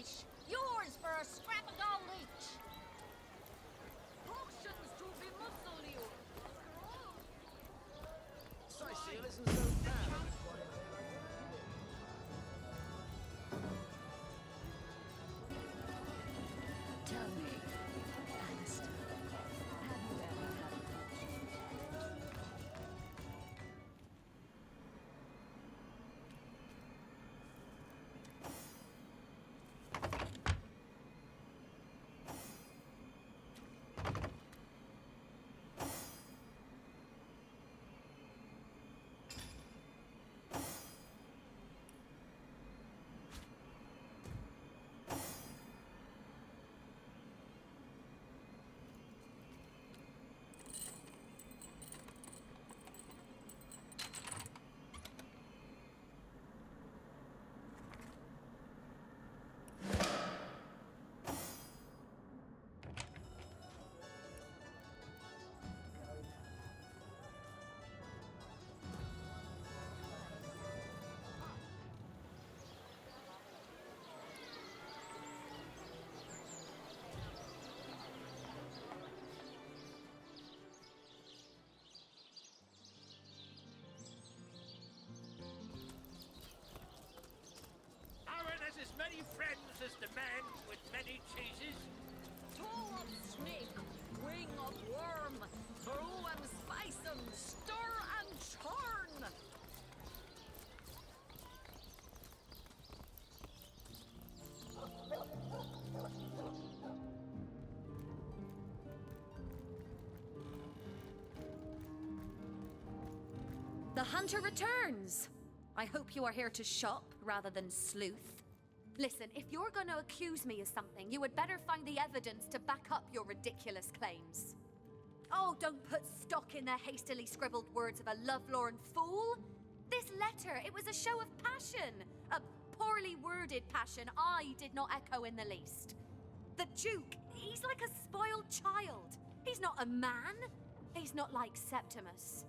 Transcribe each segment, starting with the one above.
fish. Yours for a scrap of gold each. Potions to bemuscle you. Soy seal isn't so bad. Tell me, Alistair, have you ever had a As many friends as the man with many cheeses. Toe of snake, wing of worm, brew and spice 'em, stir and churn. The hunter returns! I hope you are here to shop rather than sleuth. Listen, if you're going to accuse me of something, you had better find the evidence to back up your ridiculous claims. Oh, don't put stock in the hastily scribbled words of a lovelorn fool. This letter, it was a show of passion. A poorly worded passion I did not echo in the least. The Duke, he's like a spoiled child. He's not a man. He's not like Septimus.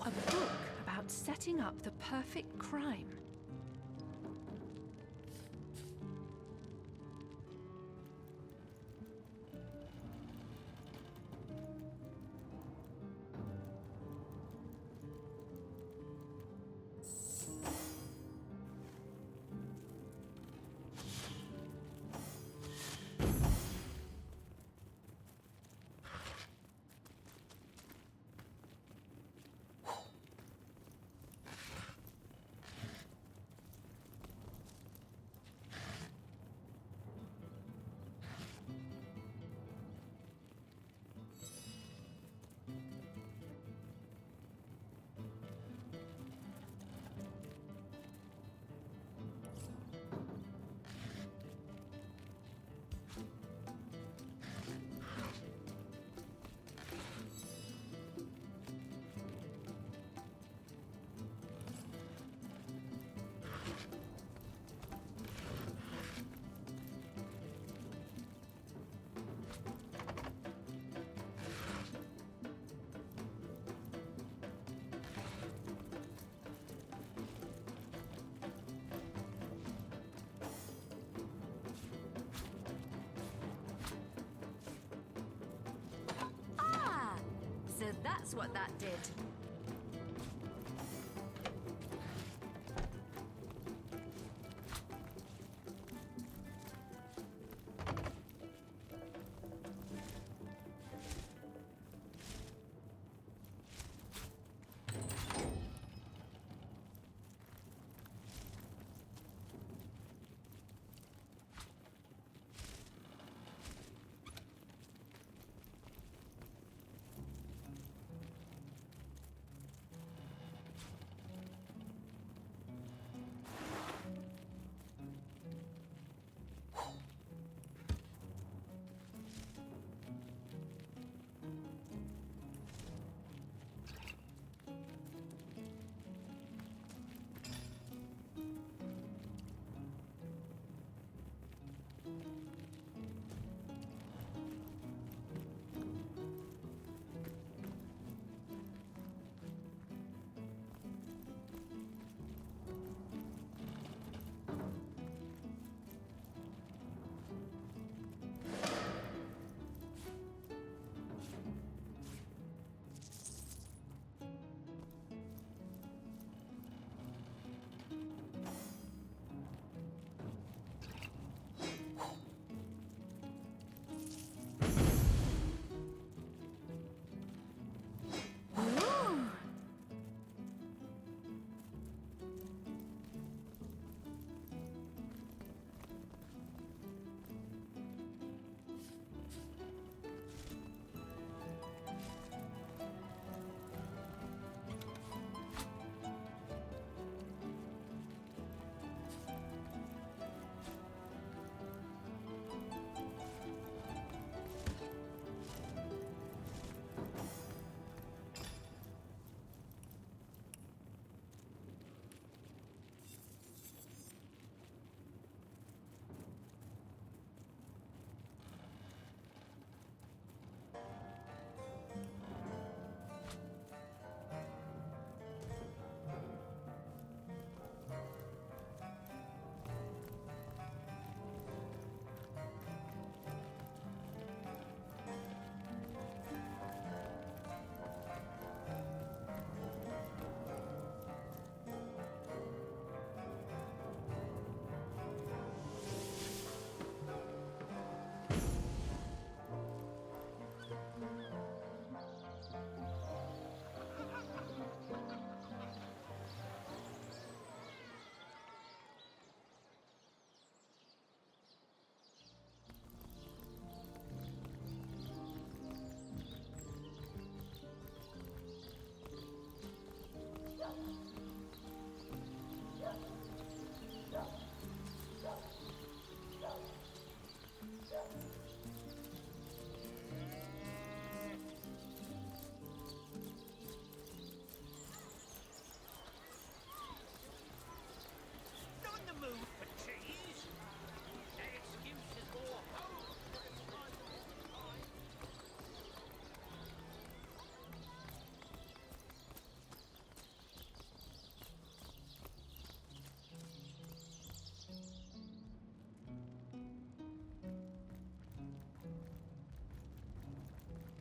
A book about setting up the perfect crime. So that's what that did.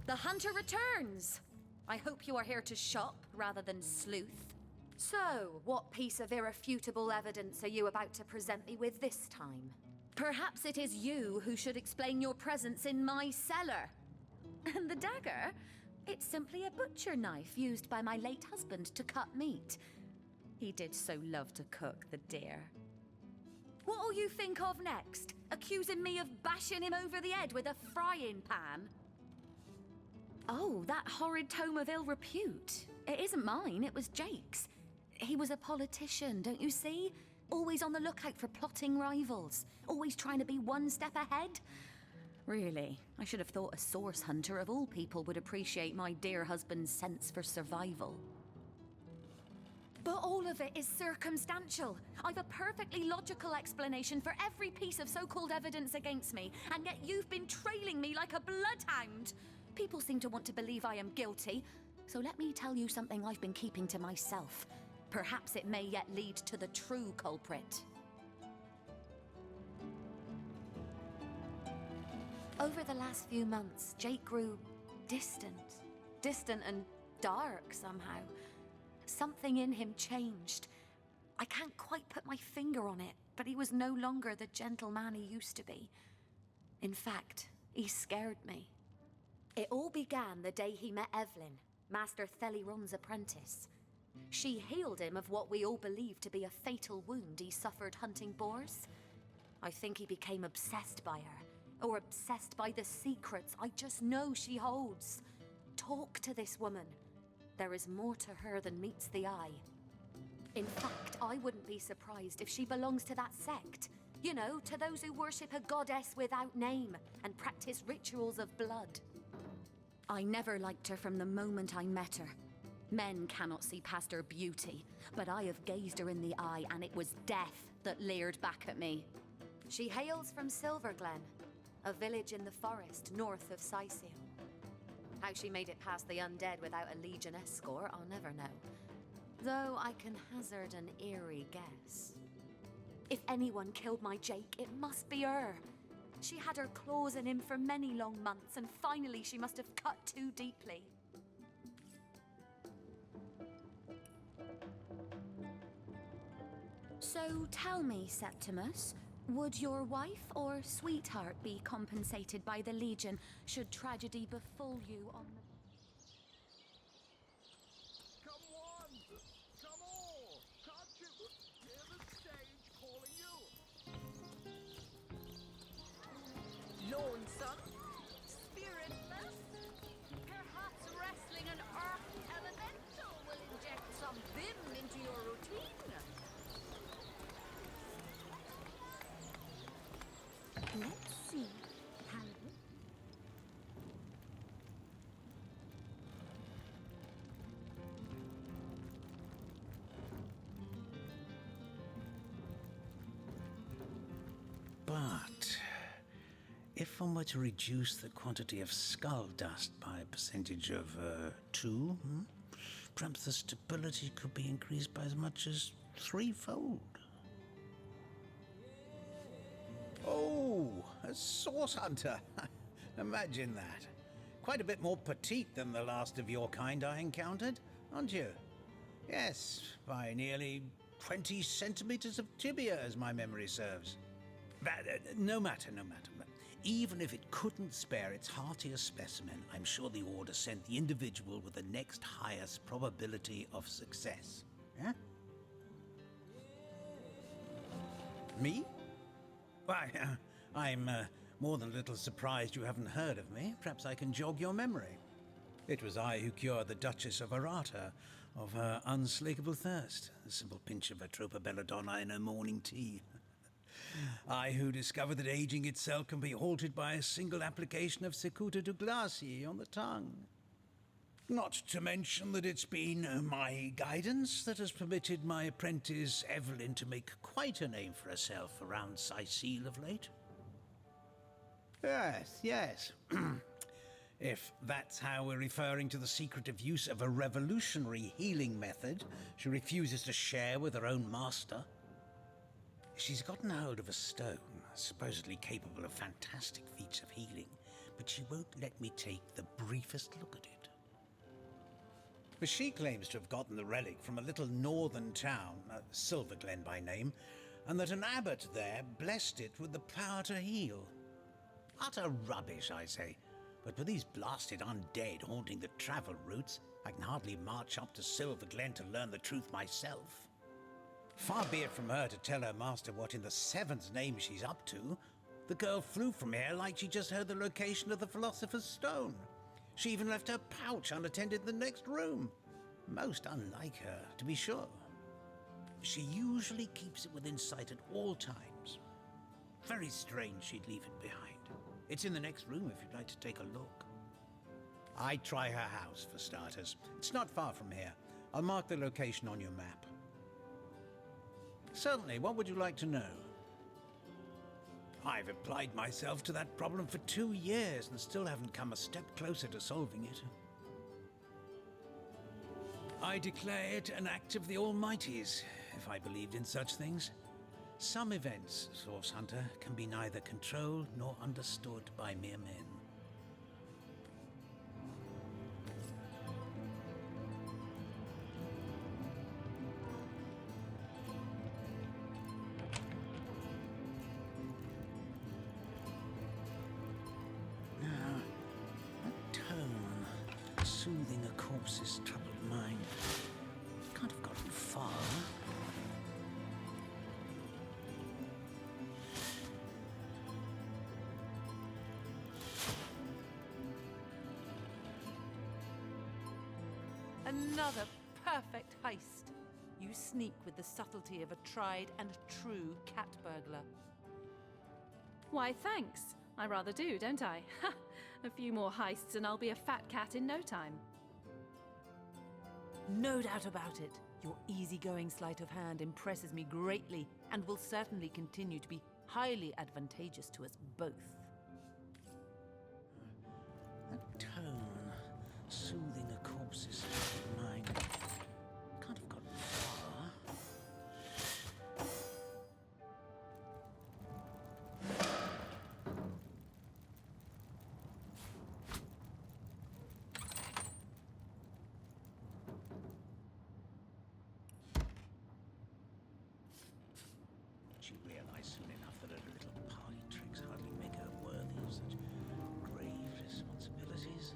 The hunter returns! I hope you are here to shop rather than sleuth. So, what piece of irrefutable evidence are you about to present me with this time? Perhaps it is you who should explain your presence in my cellar. And the dagger? It's simply a butcher knife used by my late husband to cut meat. He did so love to cook, the dear. What'll you think of next? Accusing me of bashing him over the head with a frying pan? Oh, that horrid tome of ill repute. It isn't mine, it was Jake's. He was a politician, don't you see? Always on the lookout for plotting rivals. Always trying to be one step ahead. Really, I should have thought a source hunter of all people would appreciate my dear husband's sense for survival. But all of it is circumstantial. I've a perfectly logical explanation for every piece of so-called evidence against me, and yet you've been trailing me like a bloodhound. People seem to want to believe I am guilty, so let me tell you something I've been keeping to myself. Perhaps it may yet lead to the true culprit. Over the last few months, Jake grew distant. Distant and dark somehow. Something in him changed. I can't quite put my finger on it, but he was no longer the gentleman he used to be. In fact, he scared me. It all began the day he met Evelyn, Master Theliron's apprentice. She healed him of what we all believe to be a fatal wound he suffered hunting boars. I think he became obsessed by her, or obsessed by the secrets I just know she holds. Talk to this woman. There is more to her than meets the eye. In fact, I wouldn't be surprised if she belongs to that sect. You know, to those who worship a goddess without name and practice rituals of blood. I never liked her from the moment I met her. Men cannot see past her beauty, but I have gazed her in the eye and it was death that leered back at me. She hails from Silverglen, a village in the forest north of Sicil. How she made it past the undead without a Legion escort, I'll never know. Though I can hazard an eerie guess. If anyone killed my Jake, it must be her. She had her claws in him for many long months, and finally she must have cut too deeply. So tell me, Septimus, would your wife or sweetheart be compensated by the Legion should tragedy befall you on the... Come on! Come all! Can't you hear the stage calling you? Lonesome? Spiritless? Perhaps wrestling an earth elemental will inject some vim into your routine? Let's see. Hello? But if one were to reduce the quantity of skull dust by a percentage of 2, perhaps the stability could be increased by as much as 3-fold. Oh, a source hunter. Imagine that. Quite a bit more petite than the last of your kind I encountered, aren't you? Yes, by nearly 20 centimeters of tibia, as my memory serves. But no matter. Even if it couldn't spare its heartiest specimen, I'm sure the Order sent the individual with the next highest probability of success. Yeah? Me? Why, I'm more than a little surprised you haven't heard of me. Perhaps I can jog your memory. It was I who cured the Duchess of Arata of her unslakable thirst. A simple pinch of Atropa belladonna in her morning tea. I who discovered that aging itself can be halted by a single application of Cicuta Douglasii on the tongue. Not to mention that it's been my guidance that has permitted my apprentice Evelyn to make quite a name for herself around Sicil of late. Yes. If that's how we're referring to the secretive use of a revolutionary healing method she refuses to share with her own master. She's gotten hold of a stone, supposedly capable of fantastic feats of healing, but she won't let me take the briefest look at it. But she claims to have gotten the relic from a little northern town, Silver Glen by name, and that an abbot there blessed it with the power to heal. Utter rubbish, I say. But with these blasted undead haunting the travel routes, I can hardly march up to Silver Glen to learn the truth myself. Far be it from her to tell her master what in the seven's name she's up to. The girl flew from here like she just heard the location of the Philosopher's Stone. She even left her pouch unattended in the next room. Most unlike her, to be sure. She usually keeps it within sight at all times. Very strange she'd leave it behind. It's in the next room if you'd like to take a look. I'd try her house, for starters. It's not far from here. I'll mark the location on your map. Certainly, what would you like to know? I've applied myself to that problem for 2 years and still haven't come a step closer to solving it. I declare it an act of the Almighty's, if I believed in such things. Some events, Source Hunter, can be neither controlled nor understood by mere men. Now, a tone soothing a corpse's troubled mind. Can't have gotten far. Another perfect heist. You sneak with the subtlety of a tried and true cat burglar. Why, thanks. I rather do, don't I? Ha! A few more heists and I'll be a fat cat in no time. No doubt about it. Your easygoing sleight of hand impresses me greatly and will certainly continue to be highly advantageous to us both. A tone soothing a corpse's troubled mind. Can't have gotten far. She realized soon enough that her little party tricks hardly make her worthy of such grave responsibilities.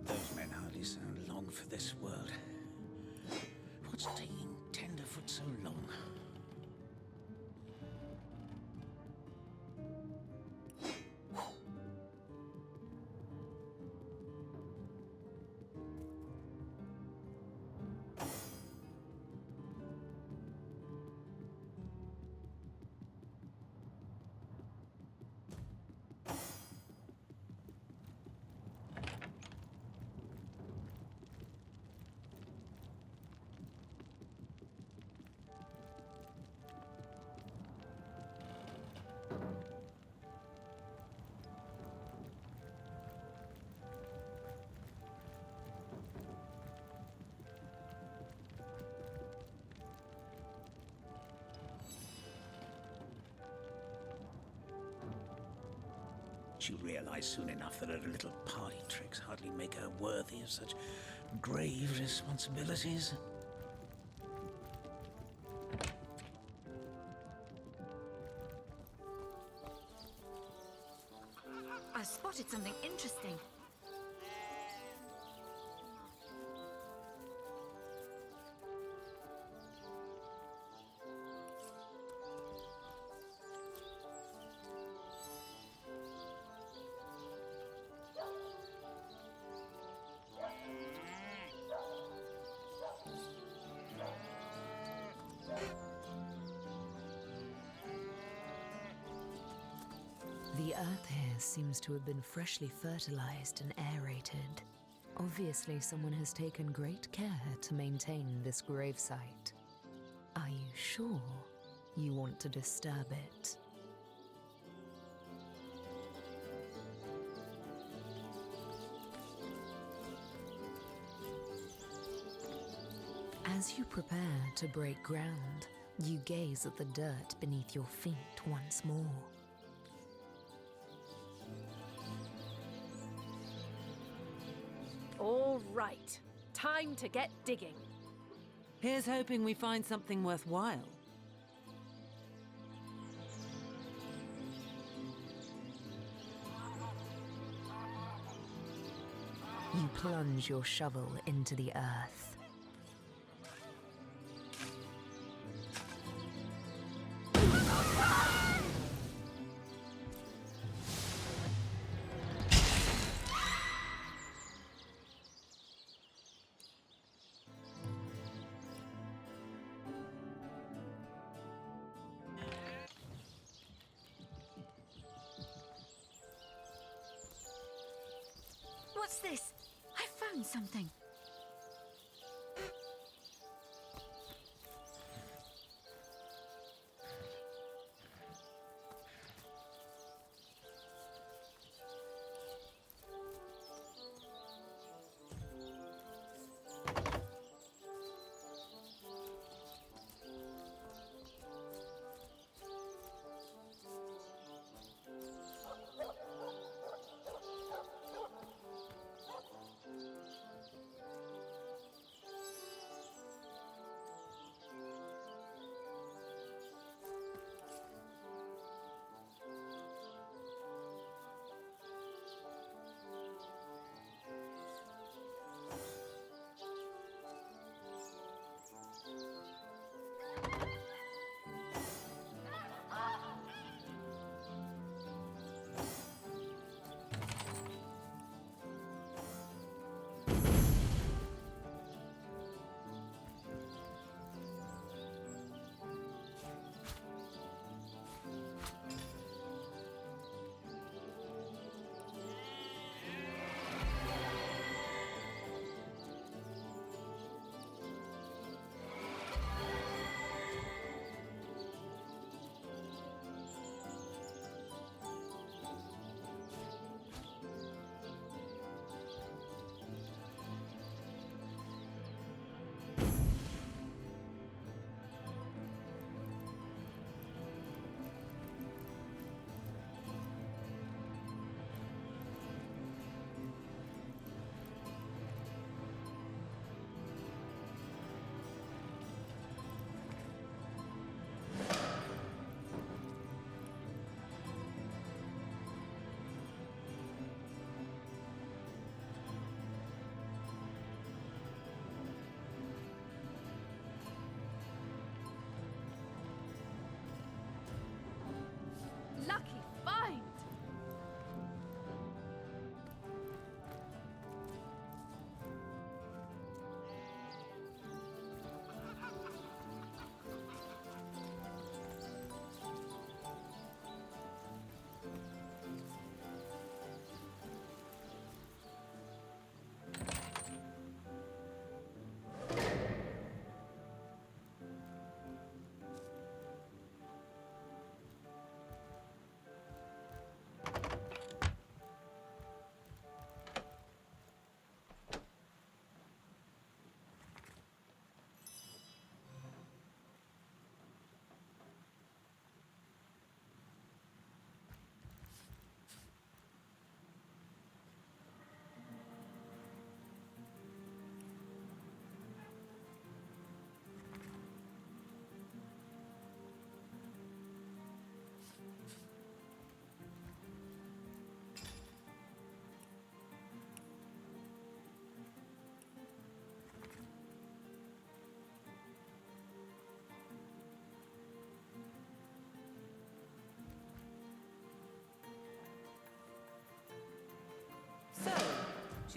Those men hardly sound long for this world. What's taking Tenderfoot so long? she'll realize soon enough that her little party tricks hardly make her worthy of such grave responsibilities. I spotted something interesting. The earth here seems to have been freshly fertilized and aerated. Obviously, someone has taken great care to maintain this gravesite. Are you sure you want to disturb it? As you prepare to break ground, you gaze at the dirt beneath your feet once more. All right, time to get digging. Here's hoping we find something worthwhile. You plunge your shovel into the earth. What's this? I found something.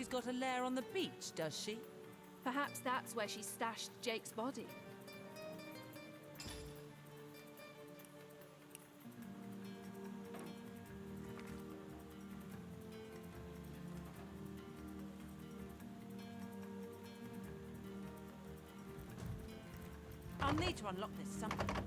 She's got a lair on the beach, does she? Perhaps that's where she stashed Jake's body. I'll need to unlock this somehow.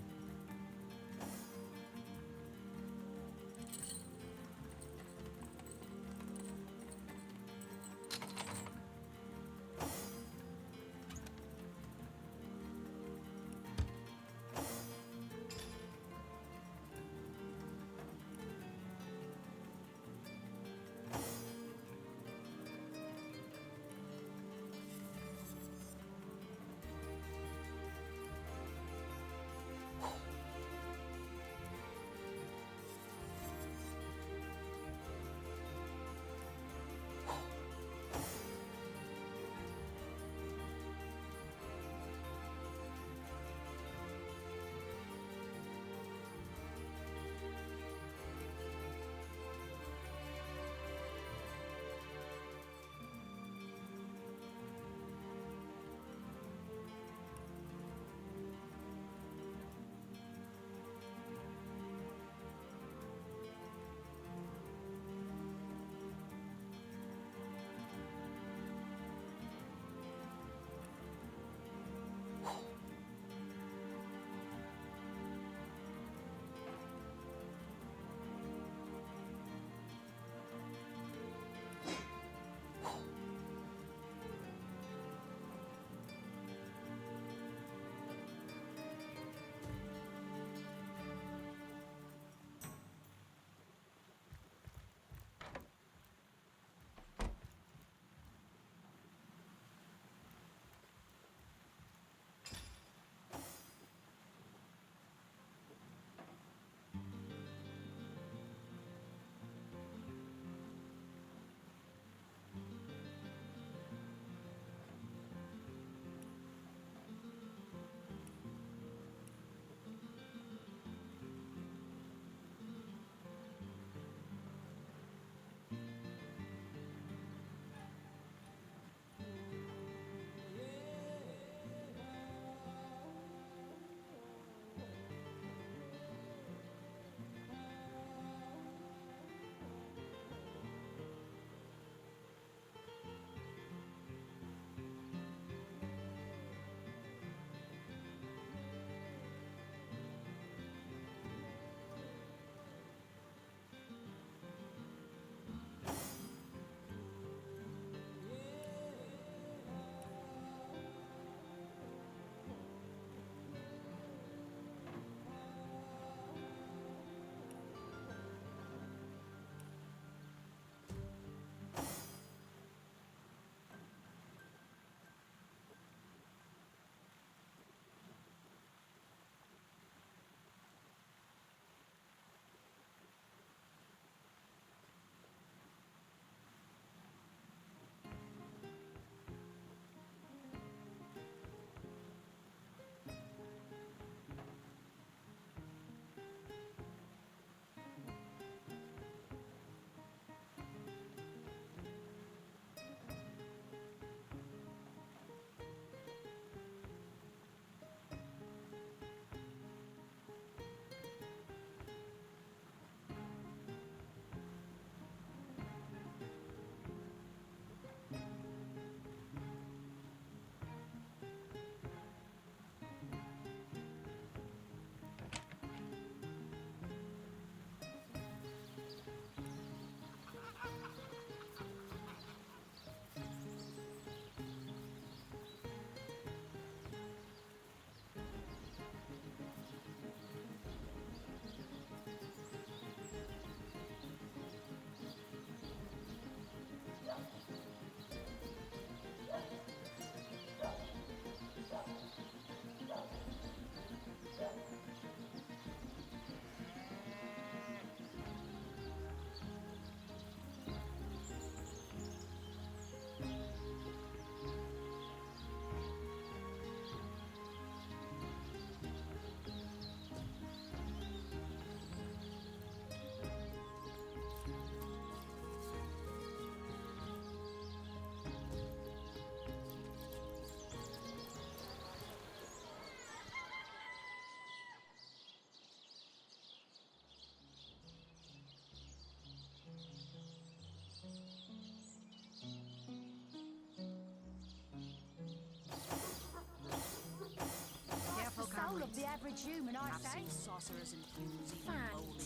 human, I say. Sorcerers and fools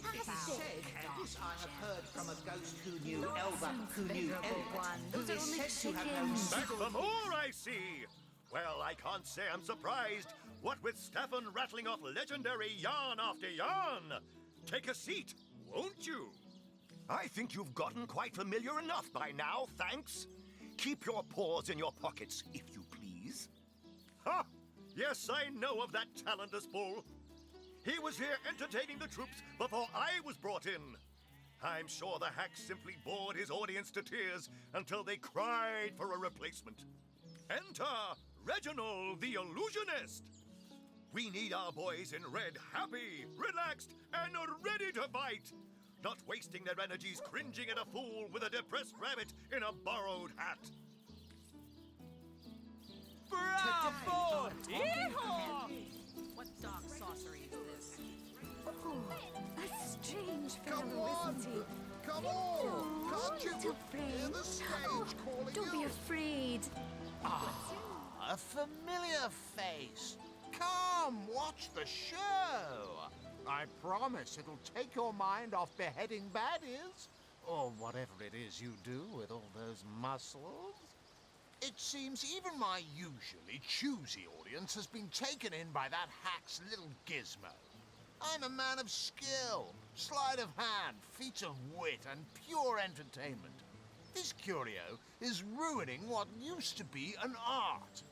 Fantastic. This I have heard from a ghost who knew Elba, who knew Elba, who Those are is only said to have known chickens. Back for more, I see! Well, I can't say I'm surprised. What with Stefan rattling off legendary yarn after yarn. Take a seat, won't you? I think you've gotten quite familiar enough by now, thanks. Keep your paws in your pockets, if you please. Ha! Yes, I know of that talentless bull. He was here entertaining the troops before I was brought in. I'm sure the hacks simply bored his audience to tears until they cried for a replacement. Enter Reginald the Illusionist. We need our boys in red happy, relaxed, and ready to fight. Not wasting their energies cringing at a fool with a depressed rabbit in a borrowed hat. Bravo! Yeehaw! What dark sorcery is this? Oh, a strange Come fellow, on! isn't he? Come on! Can't you Not hear afraid. the stage Oh, calling don't you? be afraid. a familiar face. Come, watch the show. I promise it'll take your mind off beheading baddies, or whatever it is you do with all those muscles. It seems even my usually choosy audience has been taken in by that hack's little gizmo. I'm a man of skill, sleight of hand, feats of wit, and pure entertainment. This curio is ruining what used to be an art.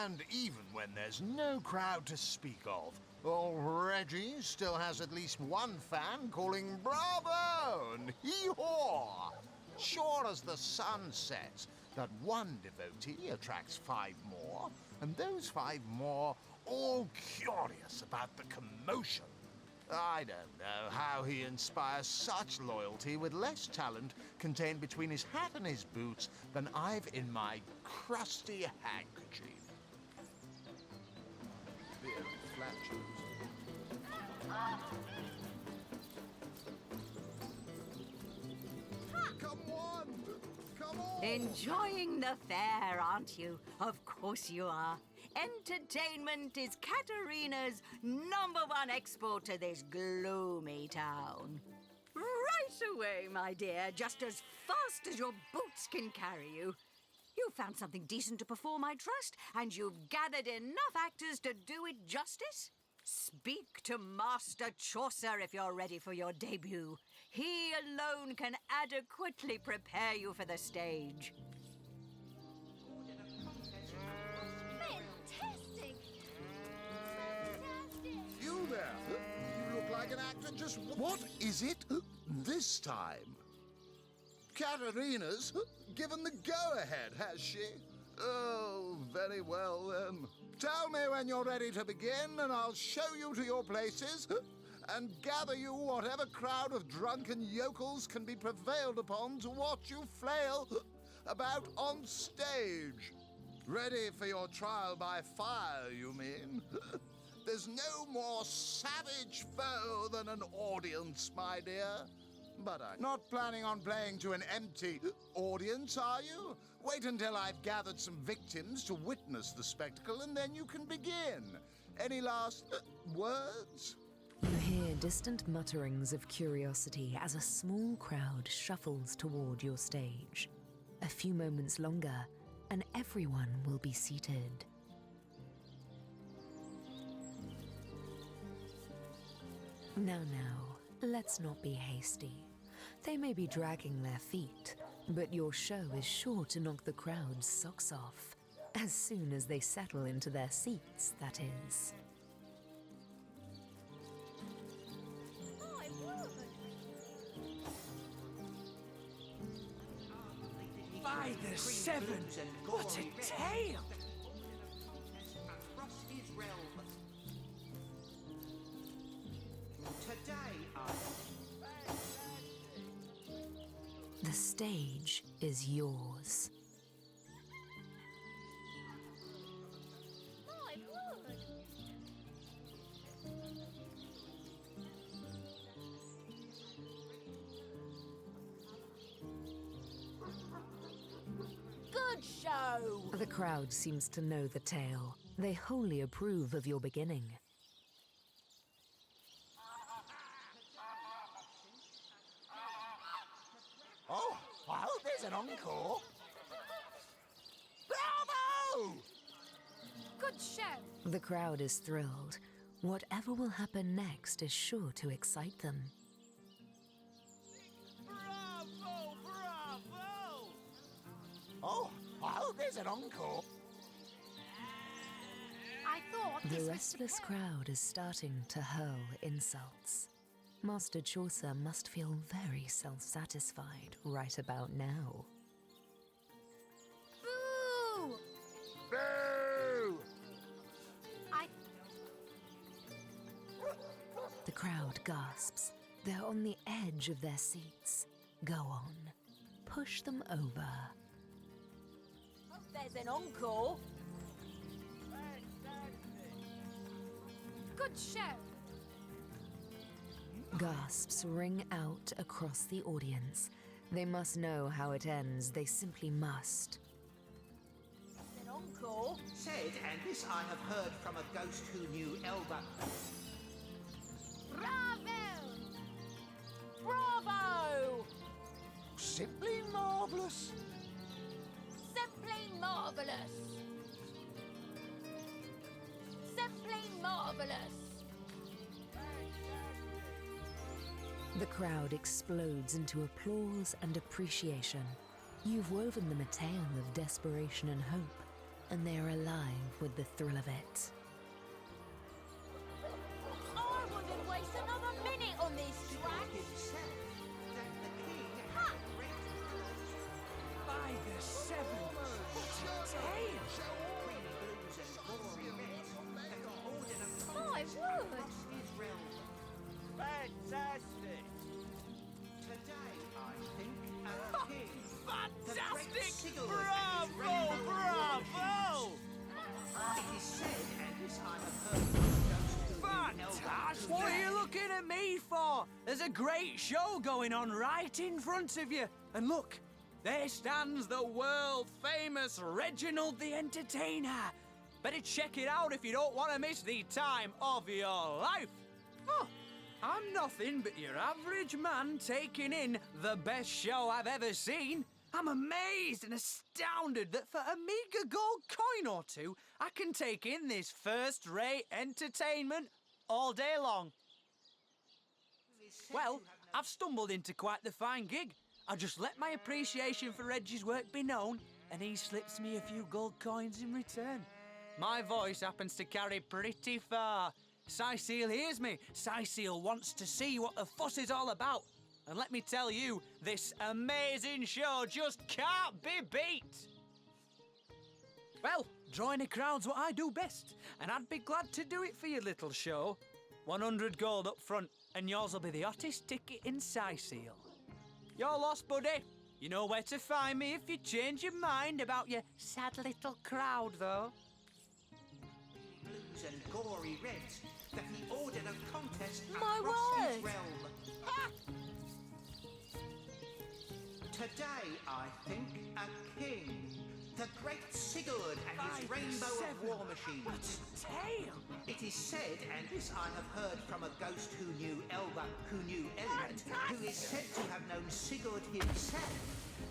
And even when there's no crowd to speak of, old Reggie still has at least one fan calling bravo and hee-haw. Sure as the sun sets, that one devotee attracts 5 more, and those 5 more all curious about the commotion. I don't know how he inspires such loyalty with less talent contained between his hat and his boots than I've in my crusty handkerchief. Come on! Come on! Enjoying the fair, aren't you? Of course you are. Entertainment is Katerina's #1 export to this gloomy town. Right away, my dear, just as fast as your boots can carry you. You found something decent to perform, I trust, and you've gathered enough actors to do it justice? Speak to Master Chaucer if you're ready for your debut. He alone can adequately prepare you for the stage. Fantastic! Fantastic! You there! You look like an actor just... What is it this time? Katerina's given the go-ahead, has she? Oh, very well then. Tell me when you're ready to begin, and I'll show you to your places and gather you whatever crowd of drunken yokels can be prevailed upon to watch you flail about on stage. Ready for your trial by fire, you mean? There's no more savage foe than an audience, my dear. But I'm not planning on playing to an empty audience, are you? Wait until I've gathered some victims to witness the spectacle, and then you can begin. Any last words? You hear distant mutterings of curiosity as a small crowd shuffles toward your stage. A few moments longer, and everyone will be seated. Now, let's not be hasty. They may be dragging their feet, but your show is sure to knock the crowd's socks off. As soon as they settle into their seats, that is. My word! By the 7! What a tale! Across his realm. Today, The stage is yours. My word! Good show! The crowd seems to know the tale. They wholly approve of your beginning. go! Good show. The crowd is thrilled. Whatever will happen next is sure to excite them. Bravo! Bravo! Oh, I hope there's an encore. I thought The this was restless crowd is starting to hurl insults. Master Chaucer must feel very self-satisfied right about now. Boo! Boo! The crowd gasps. They're on the edge of their seats. Go on. Push them over. There's an encore. Good show. Gasps ring out across the audience. They must know how it ends. They simply must. An encore. Said, and this I have heard from a ghost who knew Elba. Bravo! Bravo! Simply marvellous. Simply marvelous. Simply marvelous. The crowd explodes into applause and appreciation. You've woven them a tale of desperation and hope, and they are alive with the thrill of it. I wouldn't waste another minute on this track. Ha! By the seven. What a tale! My word. Fantastic! Today, I think, a king. Fantastic! Bravo! Bravo! It is said, and this I have heard from a ghost who knew Elba. Fantastic! What are you looking at me for? There's a great show going on right in front of you. And look, there stands the world-famous Reginald the Entertainer. Better check it out if you don't want to miss the time of your life. Oh, I'm nothing but your average man taking in the best show I've ever seen. I'm amazed and astounded that for a meager gold coin or two, I can take in this first-rate entertainment all day long. Well, I've stumbled into quite the fine gig. I just let my appreciation for Reggie's work be known, and he slips me a few gold coins in return. My voice happens to carry pretty far. Cecile hears me. Cecile wants to see what the fuss is all about. And let me tell you, this amazing show just can't be beat. Well, drawing a crowd's what I do best, and I'd be glad to do it for your little show. 100 gold up front, and yours will be the hottest ticket in Cecile. You're lost, buddy. You know where to find me if you change your mind about your sad little crowd, though. Blues and gory reds that he ordered a contest My across his word. realm. Ha! Today, I think, a king. The great Sigurd and his rainbow of war machines. What a tale! It is said, and this I have heard from a ghost who knew Elba, who knew Elrond, who is said to have known Sigurd himself,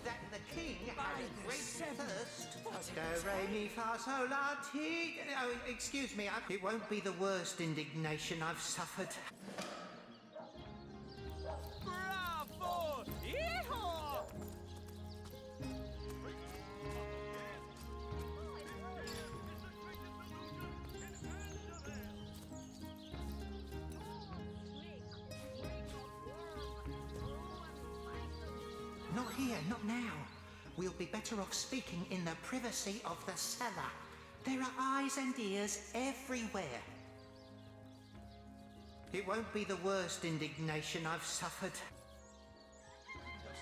that the king had a great thirst. Do, re, mi, fa, sol, la, ti. Oh, excuse me, it won't be the worst indignation I've suffered. Bravo! Yeehaw! Not here, not now. We'll be better off speaking in the privacy of the cellar. There are eyes and ears everywhere. It won't be the worst indignation I've suffered.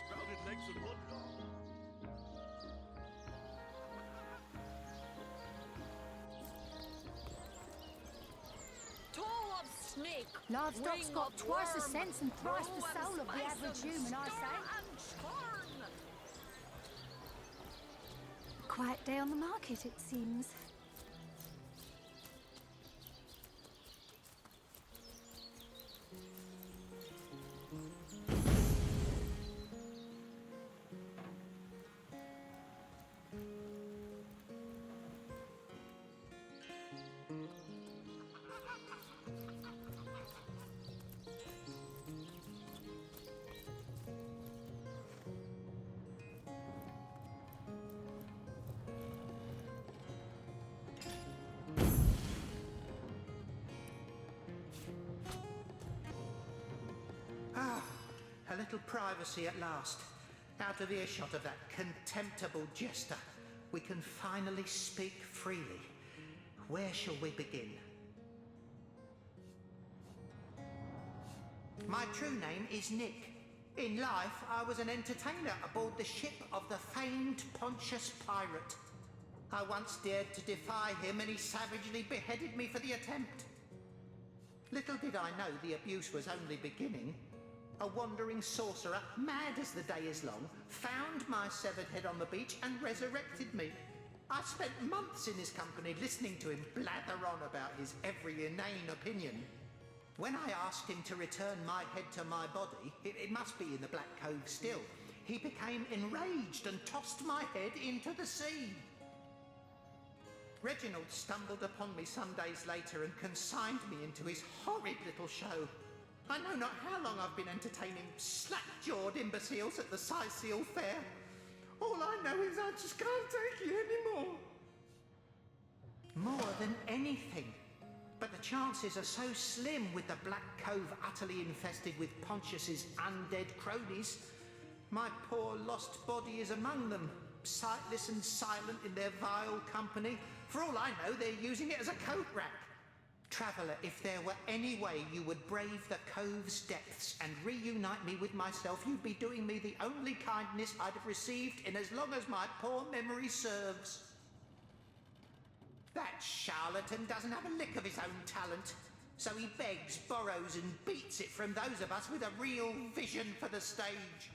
Sprouted legs and whatnot. Toe of snake. Livestock's Wing got of twice the worm, sense and thrice the roe and soul of the spice average and human, I stir say. and churn. Quiet day on the market, it seems. A little privacy at last. Out of earshot of that contemptible jester. We can finally speak freely. Where shall we begin? My true name is Nick. In life, I was an entertainer aboard the ship of the famed Pontius Pirate. I once dared to defy him and he savagely beheaded me for the attempt. Little did I know the abuse was only beginning. A wandering sorcerer, mad as the day is long, found my severed head on the beach and resurrected me. I spent months in his company listening to him blather on about his every inane opinion. When I asked him to return my head to my body, it must be in the Black Cove still, he became enraged and tossed my head into the sea. Reginald stumbled upon me some days later and consigned me into his horrid little show. I know not how long I've been entertaining slack-jawed imbeciles at the Sicil Fair. All I know is I just can't take it anymore. More than anything. But the chances are so slim with the Black Cove utterly infested with Pontius's undead cronies. My poor lost body is among them, sightless and silent in their vile company. For all I know, they're using it as a coat rack. Traveller, if there were any way you would brave the cove's depths and reunite me with myself, you'd be doing me the only kindness I'd have received in as long as my poor memory serves. That charlatan doesn't have a lick of his own talent, so he begs, borrows and beats it from those of us with a real vision for the stage.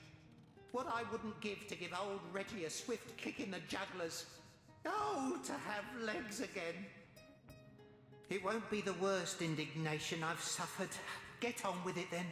What I wouldn't give to give old Reggie a swift kick in the jugglers. Oh, to have legs again. It won't be the worst indignation I've suffered. Get on with it then.